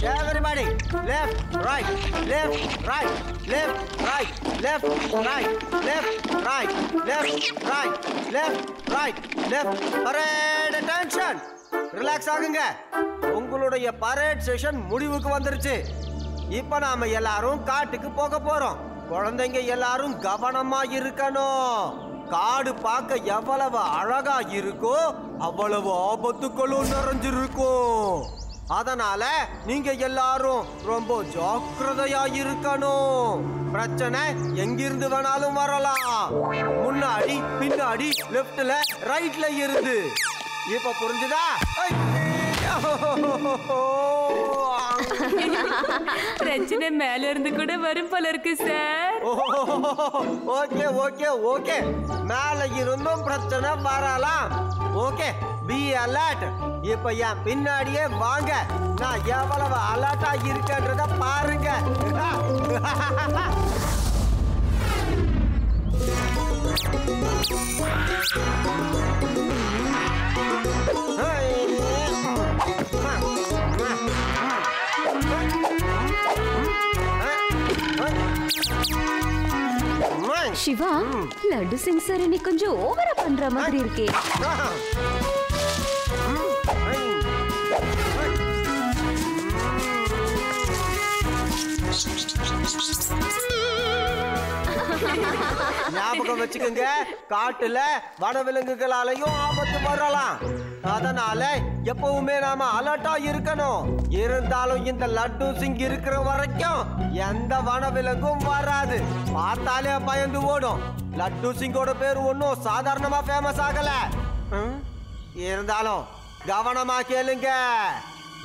Everybody, left, right, left, right, left, right, left, right, left, right, left, right, left, right, left. Parade attention. Relax ஆகுங்க. உங்களுடைய parade session முடிவுக்கு வந்துருச்சு. இப்போ நாம எல்லாரும் காட்டுக்கு போக போறோம். குழந்தைங்க எல்லாரும் கவனமா இருக்கணும். காடு பார்க்க எவ்வளவு அழகா இருக்கோ அவ்வளவு ஆபத்துகளும் நிறைஞ்சிருக்கும். அதனால நீங்க எல்லாரும் ரொம்ப ஜாக்கிரதையா இருக்கணும். பிரச்சனை எங்கிருந்து வேணாலும் வரலாம். முன்னாடி பின்னாடி லெஃப்ட்ல ரைட்ல இருந்து. இப்ப புரிஞ்சுதா? பிரச்சனை மேல இருந்து கூட வரும் போல இருக்கு சார். ஓகே ஓகே ஓகே, மேல இருந்தும் பிரச்சனை வரலாம். Okay, be alert. இப்ப என் பின்னாடியே வாங்க, நான் எவ்வளவு அலர்ட்டா இருக்கேன்றத பாருங்க. சிவா, லட்டு சிங் சார் இன்னைக்கு கொஞ்சம் ஓவரா பண்ற மாதிரி இருக்கே. ஞாபகம் வச்சுக்கோங்க, காட்டுல வனவிலங்குகளாலையும் ஆபத்து வரலாம். அதனால எப்பவுமே நாம அலர்ட்டா இருக்கணும். இருந்தாலும் இந்த லட்டு சிங் இருக்கிற வரைக்கும் எந்த வனவிலங்கும் வராது. பார்த்தாலே பயந்து ஓடும். லட்டு சிங்கோட பேர் ஒன்னும் சாதாரணமா ஃபேமஸ் ஆகல. இருந்தாலும் கவனமா கேளுங்க.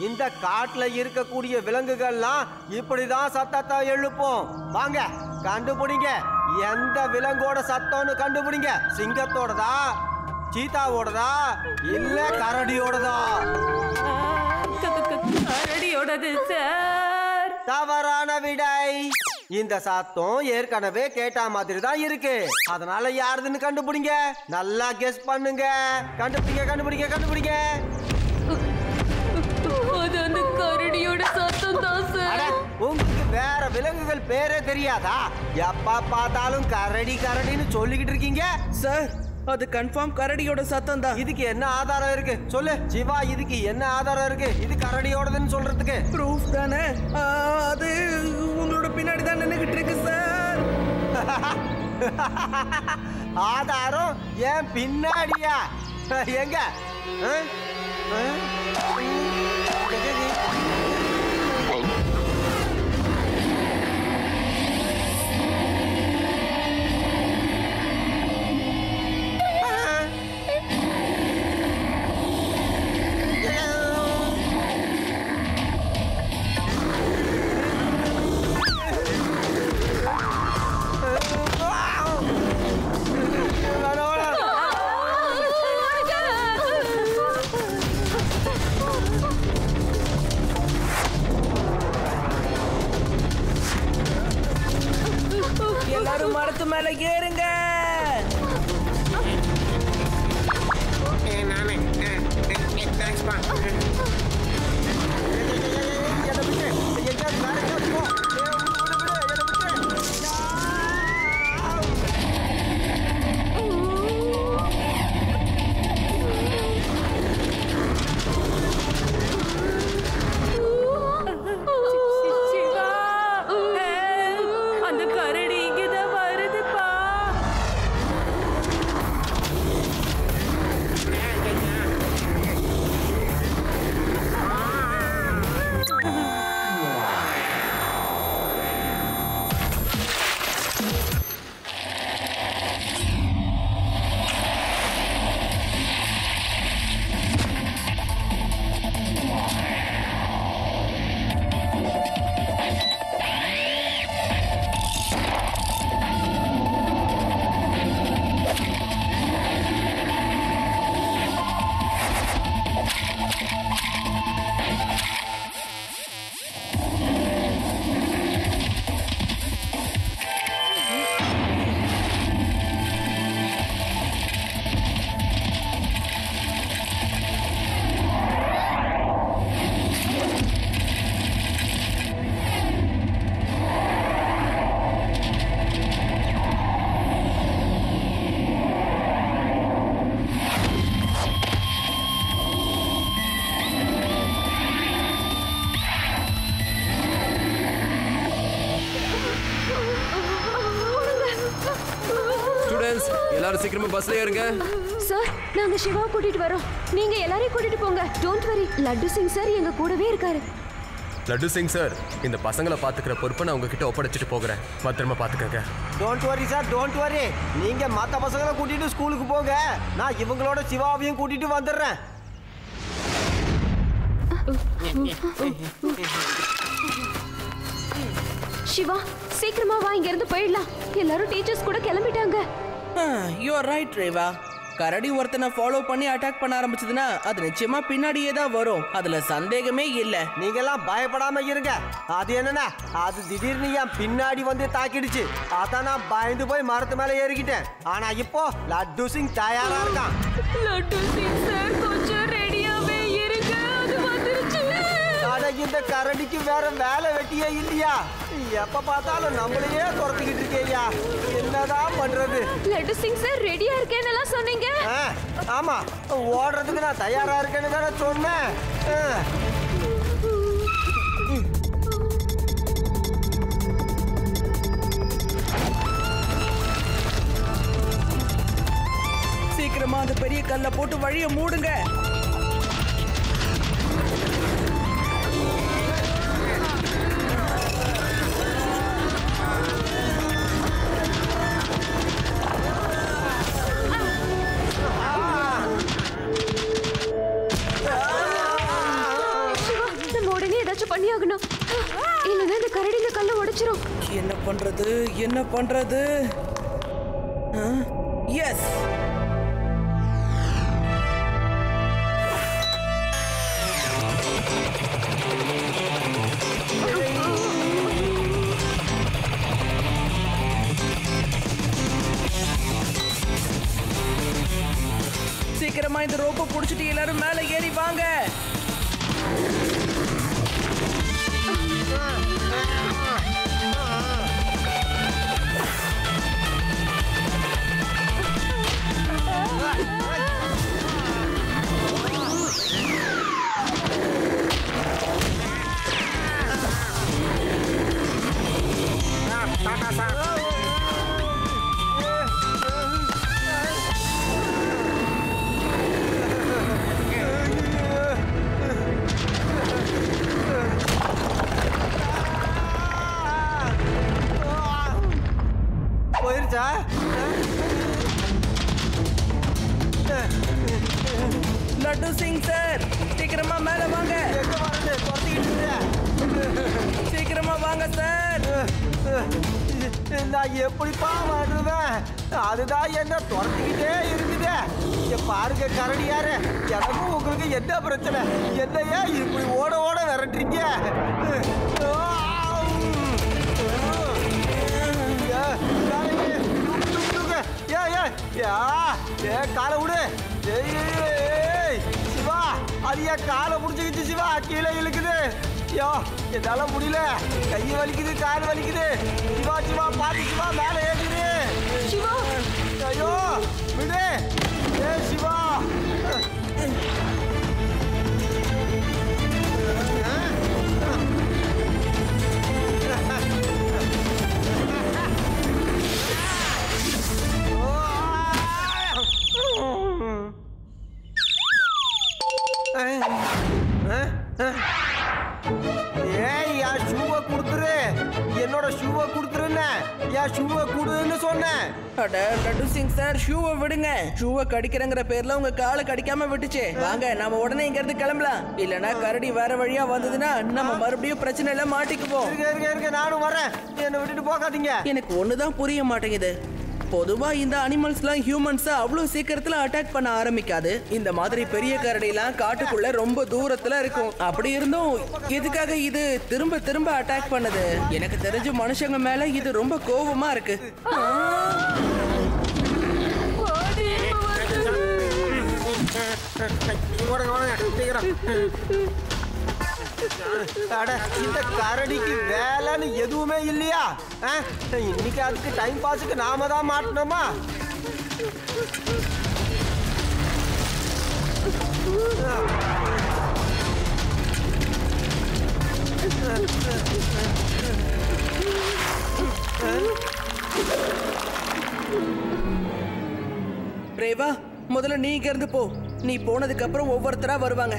இந்த காட்டுல இருக்கக்கூடிய விலங்குகள்லாம் இப்படிதான் சத்தத்தை எழுப்பும். வாங்க கண்டுபிடிங்க, எந்த விலங்கோட சத்தம்னு கண்டுபிடிங்க. சிங்கத்தோடதா, சீதாவோடதா, இல்ல கரடியோடதா? கரடியோடது சார். தவறான விடை. இந்த சத்தம் ஏற்கனவே கேட்ட மாதிரி தான் இருக்கு. அதனால யாருதுன்னு கண்டுபிடிங்க. நல்லா கெஸ் பண்ணுங்க. கண்டுபிடிங்க கண்டுபிடிங்க கண்டுபிடிங்க. அது அந்த கரடியோட சத்தம் தான் சார். உங்களுக்கு வேற விலங்குகள் பேரே தெரியாதா? எப்ப பார்த்தாலும் கரடி கரடின்னு சொல்லிக்கிட்டு இருக்கீங்க. சார், அது கன்ஃபார்ம் கரடியோட சத்தம் தான். இதுக்கு என்ன ஆதாரம் இருக்கு சொல்லு சிவா? இதுக்கு என்ன ஆதாரம் இருக்கு இது கரடியோடதுன்னு சொல்றதுக்கு? ப்ரூஃப் தானே. அது உங்களோட பின்னாடி தான் நின்னுகிட்டு இருக்கு சார். ஆதாரம் ஏன் பின்னாடியா? எங்க? சீக்கிரமா பஸ்ல ஏறுங்க. சார் நாங்க சிவாவை கூட்டிட்டு வரோம். நீங்க எல்லாரையும் கூட்டிட்டு போங்க. Don't worry, laddu Singh sir எங்க கூடவே இருக்காரு. லட்டு சிங் சார், இந்த பசங்களை பாத்துக்கிற பொறுப்பை நான் உங்ககிட்ட ஒப்படைச்சிட்டு போகிறேன். பத்திரமா பாத்துக்கங்க. Don't worry sir, don't worry. நீங்க மத்த பசங்களை கூட்டிட்டு ஸ்கூலுக்கு போங்க. நான் இவங்களோட சிவாவையும் கூட்டிட்டு வந்துடுறேன். சிவா சீக்கிரமா வா, இங்க இருந்து போயிடலாம். எல்லாரும் டீச்சர்ஸ் கூட கிளம்பிட்டாங்க. You are right Reva. கரடி ஒருத்தனை ஃபாலோ பண்ணி அட்டாக் பண்ண ஆரம்பிச்சதுன்னா அது நிச்சயமா பின்னாடியே தான் வரும். அதுல சந்தேகமே இல்ல. நீங்க எல்லாம் பயப்படாம இருங்க. அது என்னன்னா, அது திடீர்னு என் பின்னாடி வந்து தாக்கிடுச்சு. அதான் நான் பயந்து போய் மரத்து மேல ஏறிக்கிட்டேன். ஆனா இப்போ லட்டு சிங் தயாரா இருக்கான். லட்டு சிங் சார் கொஞ்சம் ரெடியாவே இருங்க, அது வந்துருச்சு. ஆனா இந்த கரடிக்கு வேற வேலை வெட்டியே இல்லையா? எப்ப பார்த்தாலும் நம்மளையே துரத்திக்கிட்டு இருக்கேயா. என்னதான் பண்றது? லட்டு சிங் சார் ரெடியா இருக்கேன்னு எல்லாம் சொன்னீங்க. ஆமா, ஓடுறதுக்கு நான் தயாரா இருக்கேன்னு தானே சொன்னேன். சீக்கிரமா அந்த பெரிய கல்லை போட்டு வழிய மூடுங்க. பண்ணியாகணும். இல்லைன்னா இந்த கரடி இந்த கல்லை உடைச்சிரும். என்ன பண்றது, என்ன பண்றது? எஸ், சீக்கிரமா இந்த ரோப்பை புடிச்சிட்டு எல்லாரும் மேல ஏறி வாங்க. போயிருச்சா? லட்டு சிங் சார், சீக்கிரமா மேல வாங்க. எங்க வரது? துரத்திக்கிட்டு சீக்கிரமா வாங்க சார். நான் எப்படிப்பா வருவேன்? அதுதான் என்ன துரத்திக்கிட்டே இருக்குது. இங்க பாருங்க கரடியாரு, எனக்கும் உங்களுக்கு என்ன பிரச்சனை? என்னையா இப்படி ஓட ஓட விரட்டுறீங்க? காலை விடு. சிவா, அது என் காலை புடிச்சுக்கிச்சு. சிவா கீழே இழுக்குது. ஐயோ, என்னால முடியல. கை வலிக்குது, கால் வலிக்குது. சிவா சிவா பாத்து சிவா, மேல ஏறுது. சிவா, ஐயோ விடு. ஏ சிவா, ஏய் என் ஷூவை கொடுத்துரு. என்னோட ஷூவை கொடுத்துருன்னு என் ஷூவை கொடுன்னு சொன்னேன். அட லட்டு சிங் சார், ஷூவை விடுங்க. ஷூவை கடிக்கிறங்கிற பேர்ல உங்க காலை கடிக்காம விட்டுச்சு. வாங்க நாம உடனே இங்க இருந்து கிளம்பலாம். இல்லனா கரடி வேற வழியா வந்ததுன்னா நம்ம மறுபடியும் பிரச்சனையில மாட்டிக்குவோம். இருக்க நானும் வரேன். என்னை விட்டுட்டு போகாதீங்க. எனக்கு ஒண்ணுதான் புரிய மாட்டேங்குது. பொதுவா இந்த அனிமல்ஸ்லாம் ஹியூமன்ஸை அவ்வளவு சீக்கிரத்துல அட்டாக் பண்ண ஆரம்பிக்காது. இந்த மாதிரி பெரிய கரடிலாம் காட்டுக்குள்ள ரொம்ப தூரத்துல இருக்கும். அப்படி இருந்தும் எதுக்காக இது திரும்ப திரும்ப அட்டாக் பண்ணுது? எனக்கு தெரிஞ்ச மனுஷங்க மேல இது ரொம்ப கோபமா இருக்கு. இந்த கரடிக்கு வேலைன்னு எதுவுமே இல்லையா? இன்னைக்கு அதுக்கு டைம் பாஸுக்கு நாம தான் மாட்டணுமா? முதல்ல நீ இங்க இருந்து போ. நீ போனதுக்கு அப்புறம் ஒவ்வொருத்தரா வருவாங்க.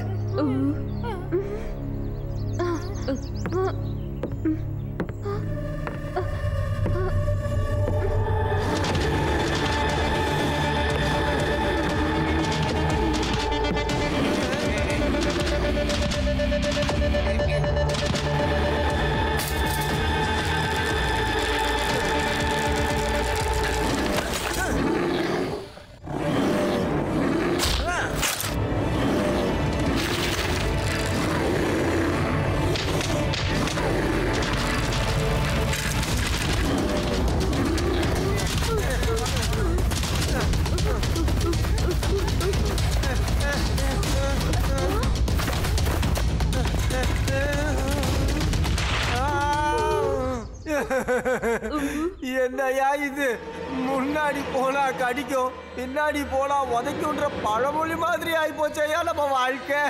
என்னையா இது? முன்னாடி போனா கடிக்கும், பின்னாடி போனா உதைக்கும்ன்ற பழமொழி மாதிரி ஆகி போச்சையா நம்ம வாழ்க்கை.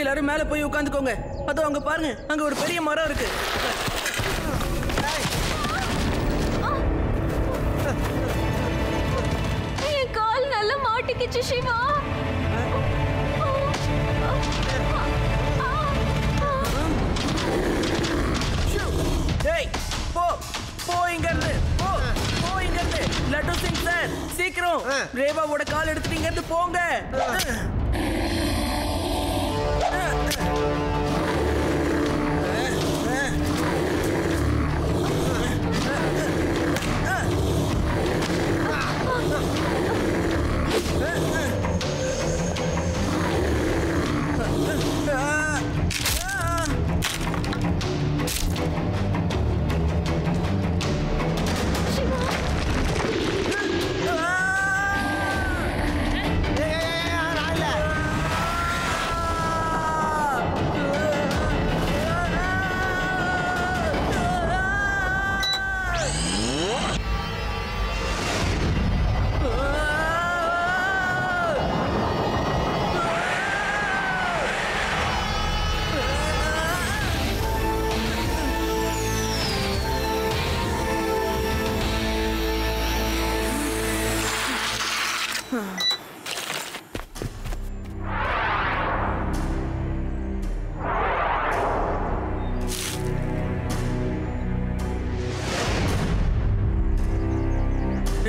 எல்லாரும் மேல போய் உட்காந்துக்கோங்க. அதோ அங்க பாருங்க, அங்க ஒரு பெரிய மரம் இருக்கு. என் கால் நல்லா மாட்டிக்கிச்சு சிவா. போ போ இங்க இருந்து, போ போ இங்க இருந்து. லட்டு சிங் சார், சீக்கிரம் ரேவாவோட கால் எடுத்துட்டு இங்க இருந்து போங்க.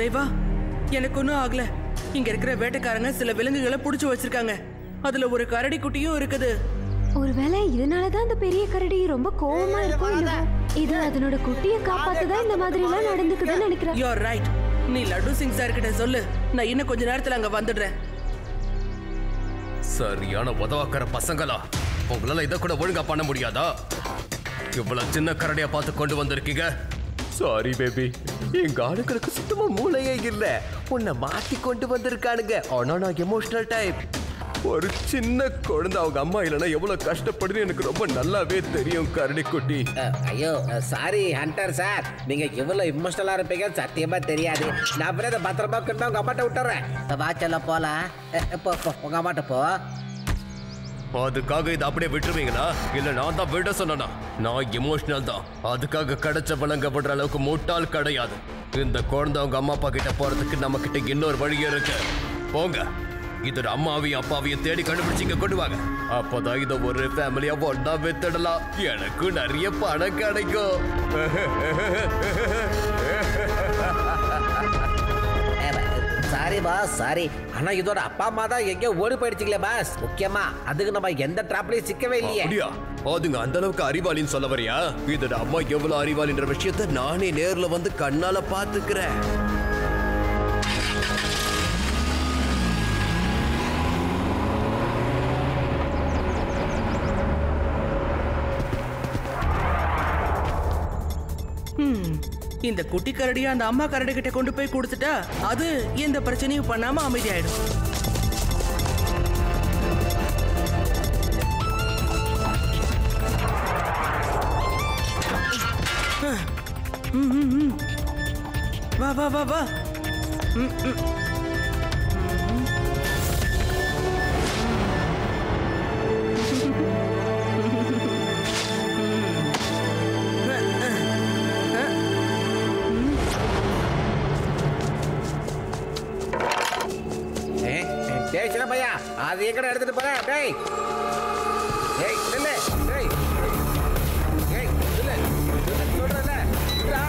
ரேவா, எனக்கு ஒன்றும் ஆகல. இங்க இருக்கிற வேட்டைக்காரங்க சில விலங்குகளை புடிச்சு வச்சிருக்காங்க. அதுல ஒரு கரடி குட்டியும் இருக்குது. ஒருவேளை இதனாலதான் அந்த பெரிய கரடி ரொம்ப கோவமா இருக்கும். இது அதனோட குட்டியை காப்பாத்ததான் இந்த மாதிரி எல்லாம் நடந்துக்குதுன்னு நினைக்கிறேன். You are right. நீ லட்டு சிங் சார் கிட்ட சொல்லு, நான் இன்னும் கொஞ்ச நேரத்துல அங்க வந்துடுறேன். சரியான உதவாக்கிற பசங்களா, உங்களால இதை கூட ஒழுங்கா பண்ண முடியாதா? இவ்வளவு சின்ன கரடியா பார்த்து கொண்டு வந்திருக்கீங்க. சாரி பேபி, எங்க ஆளுங்களுக்கு சுத்தமா மூளையே இல்ல. உன்னை மாத்தி கொண்டு வந்திருக்கானுங்க. ஆனா நான் எமோஷனல் டைப். ஒரு சின்ன குழந்தை அவங்க அம்மா இல்லைன்னா எவ்வளவு கஷ்டப்படுது எனக்கு ரொம்ப நல்லாவே தெரியும் கரடி குட்டி. ஐயோ சாரி ஹண்டர் சார், நீங்க எவ்வளவு இமோஷனலா இருப்பீங்க சத்தியமா தெரியாது. நான் பிறகு பத்திரமா கொண்டு உங்க அம்மாட்ட விட்டுறேன். வாச்சல போலாம், உங்க அம்மாட்ட போ. அதுக்காக இதை அப்படியே விட்டுருவீங்களா? இல்ல நான் தான் விட சொன்னா? நான் எமோஷனல் தான். அதுக்காக கிடைச்ச வழங்கப்படுற அளவுக்கு முட்டாள் கிடையாது. இந்த குழந்தை அவங்க அம்மா அப்பா கிட்ட போறதுக்கு நம்ம கிட்ட இன்னொரு வழி இருக்கு. போங்க, இதோட அம்மாவையும் அப்பாவையும் தேடி கண்டுபிடிச்சிங்க கொண்டு வாங்க. அப்பதான் இதை ஒரு ஃபேமிலியா ஒன்னா வித்துடலாம். எனக்கு நிறைய பணம் கிடைக்கும். Sorry boss, sorry. ஆனா இதோட அப்பா அம்மா தான் எங்கேயோ ஓடி போயிடுச்சுங்களே பாஸ். முக்கியமா அதுக்கு நம்ம எந்த டிராப்லயும் சிக்கவே இல்லையே. அப்படியா? அதுங்க அந்த அளவுக்கு அறிவாளின்னு சொல்ல வரியா? இதோட அம்மா எவ்வளவு அறிவாளின்ற விஷயத்த நானே நேர்ல வந்து கண்ணால பாத்துக்கிறேன். இந்த குட்டி கரடியை அந்த அம்மா கரடி கிட்ட கொண்டு போய் கொடுத்துட்டா அது எந்த பிரச்சனையும் பண்ணாம அமைதியாயிடும். வா வா வா வா. அது எங்கடா எடுத்துட்டு போற? டேய் டேய் நில்லு. டேய் டேய் நில்லு. சொல்றல டா.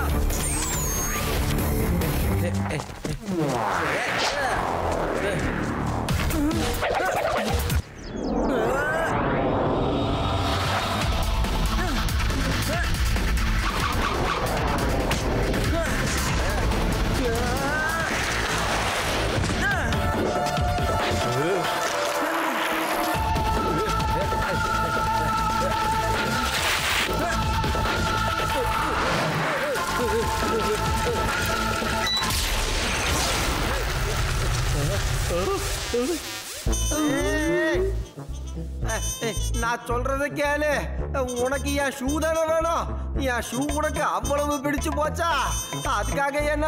நான் சொல்றத கேளு. உனக்கு என் ஷூ தானே வேணும். என் ஷூ உனக்கு அவ்வளவு பிடிச்சு போச்சா? அதுக்காக என்ன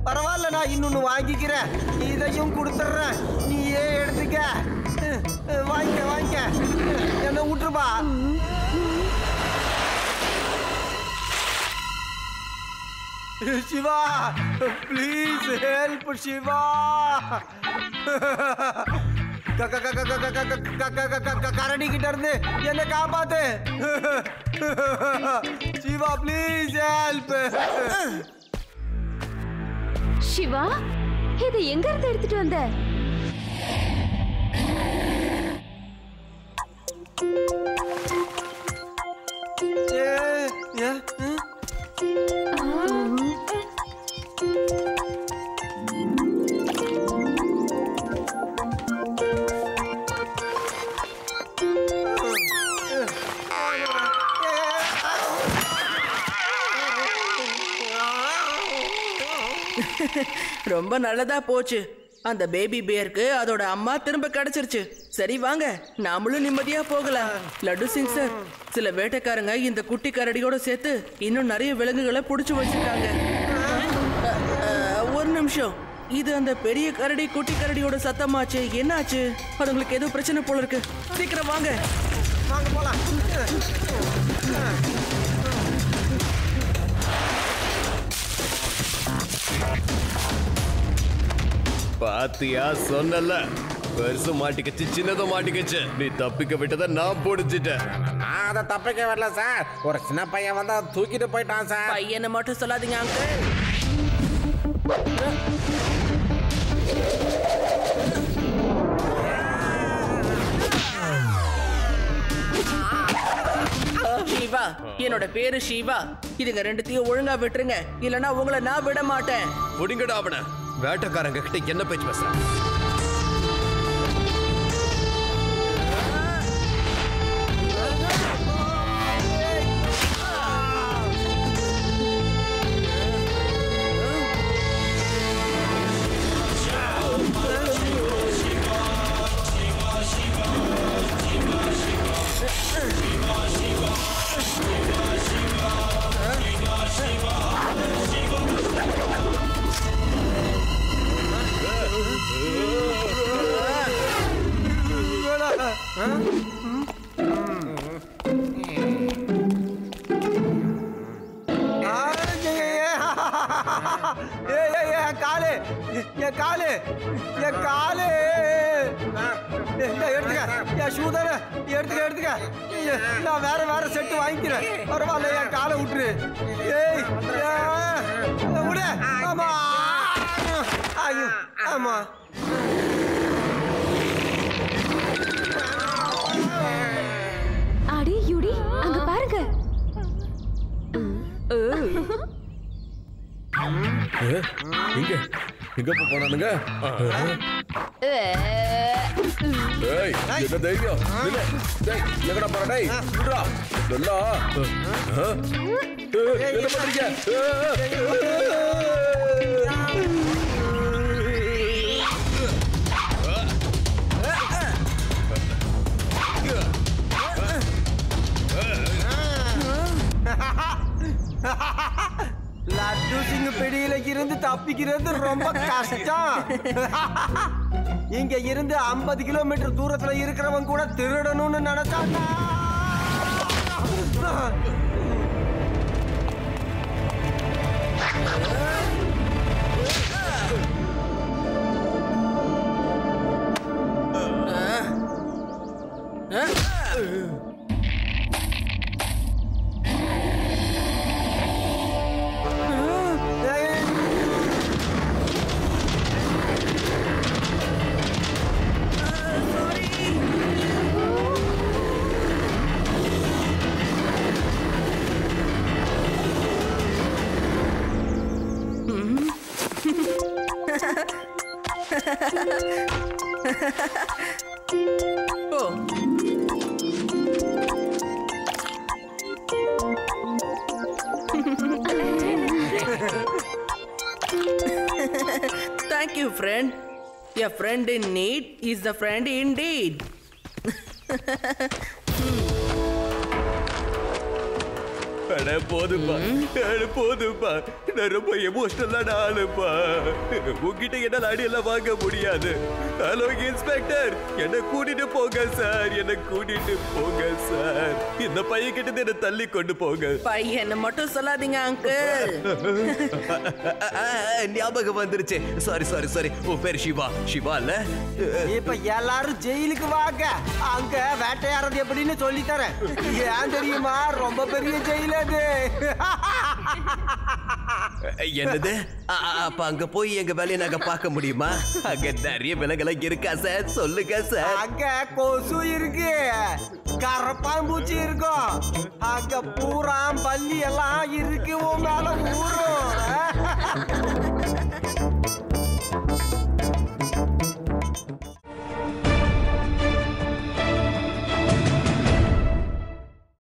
பரவாயில்ல, நான் இன்னொன்னு வாங்கிக்கிறேன். இதையும் கொடுத்துட்றேன், நீயே எடுத்துக்க. வாங்கிக்க வாங்கிக்க, என்ன விட்டுருப்பா. Siva please help Siva. கரடி கிட்ட இருந்து என்ன காப்பாத்து சிவா, ப்ளீஸ் ஹெல்ப். சிவா, இதை எங்க இருந்து எடுத்துட்டு வந்த? ரொம்ப நல்லதா போச்சு. அந்த பேபி பேருக்கு அதோட அம்மா திரும்ப கிடைச்சிருச்சு. சரி வாங்க, நாமளும் நிம்மதியா போகலாம். லட்டு சிங் சார், சில வேட்டைக்காரங்க இந்த குட்டி கரடியோட சேர்த்து இன்னும் நிறைய விலங்குகளை புடிச்சு வச்சிருக்காங்க. ஒரு நிமிஷம், இது அந்த பெரிய கரடி குட்டி கரடியோட சத்தமாச்சு. என்னாச்சு? அதுங்களுக்கு ஏதோ பிரச்சனை போல இருக்கு. சீக்கிரம் வாங்க வாங்க போலாம். பாத்தியா, சொன்னல பெருசு மாட்டிக்கிச்சு, சின்னதும் மாட்டிக்கிச்சு. நீ தப்பிக்க விட்டதை நான் பிடிச்சிட்டேன். நான் அதை தப்பிக்க வரல சார். ஒரு சின்ன பையன் வந்து அதை தூக்கிட்டு போயிட்டான் சார். பையனை மட்டும் சொல்லாதீங்க அங்கிள். ஷிவா, என்னோட பேரு ஷிவா. இதுங்க ரெண்டுத்தையும் ஒழுங்கா விட்டுருங்க, இல்லனா உங்களை நான் விட மாட்டேன். புடிங்கடா அவனை. வேட்டைக்காரங்க கிட்ட என்ன பேச்சு பேசுறேன்? காலு, என் காலு, என் காலு எடுத்துக்க. என் ஷூ தானே, எடுத்துக்க எடுத்துக்க. நான் வேற வேற செட்டு வாங்கிக்கிறேன். பரவாயில்ல, என் காலை விட்டுரு. ஏய் விடு. ஆமா ஐயோ ஆமா. அடி யுடி, அங்க பாருங்க. எங்க எங்க போனானுங்க? ஏய், என்ன தைரியம்? நில்லு. டேய், எங்கடா போற? டேய், விடுடா. நல்லா. என்ன பண்றீங்க? லட்டு சிங் பிடியில இருந்து தப்பிக்கிறது ரொம்ப கஷ்டம். இங்க இருந்து 50 கிலோமீட்டர் தூரத்துல இருக்கிறவன் கூட திருடணும்னு நினைச்சாங்க. ஓ Thank you, friend. A friend in need is a friend indeed. போதும்பா போதும்பா நான் ரொம்ப எமோஷனலான ஆளுப்பா உங்ககிட்ட என்னால அடியெல்லாம் வாங்க முடியாது. ஹலோ இன்ஸ்பெக்டர், என்ன கூட்டிட்டு போங்க சார், என்ன கூட்டிட்டு போங்க சார். இந்த பையன் கிட்ட என்ன தள்ளி கொண்டு போங்க. பையன் மட்டும் சொல்லாதீங்க அங்கிள். ஞாபகம் வந்துருச்சு. Sorry sorry sorry. உன் பேர் சிவா. சிவா இல்ல? இப்ப எல்லாரும் ஜெயிலுக்கு வாங்க, அங்க வேட்டையாடுறது எப்படின்னு சொல்லி தரேன். ஏன் தெரியுமா, ரொம்ப பெரிய ஜெயில் அது. என்னது? அப்ப அங்க போய் எங்க வேலையை நாங்க பார்க்க முடியுமா? அங்க நிறைய விலங்குல இருக்கா சார்? சொல்லுங்க சார். அங்க கொசு இருக்கு, கரப்பாம்பூச்சி இருக்கும், அங்க பூரா பல்லி எல்லாம் இருக்கு. உன் மேல ஊரும்.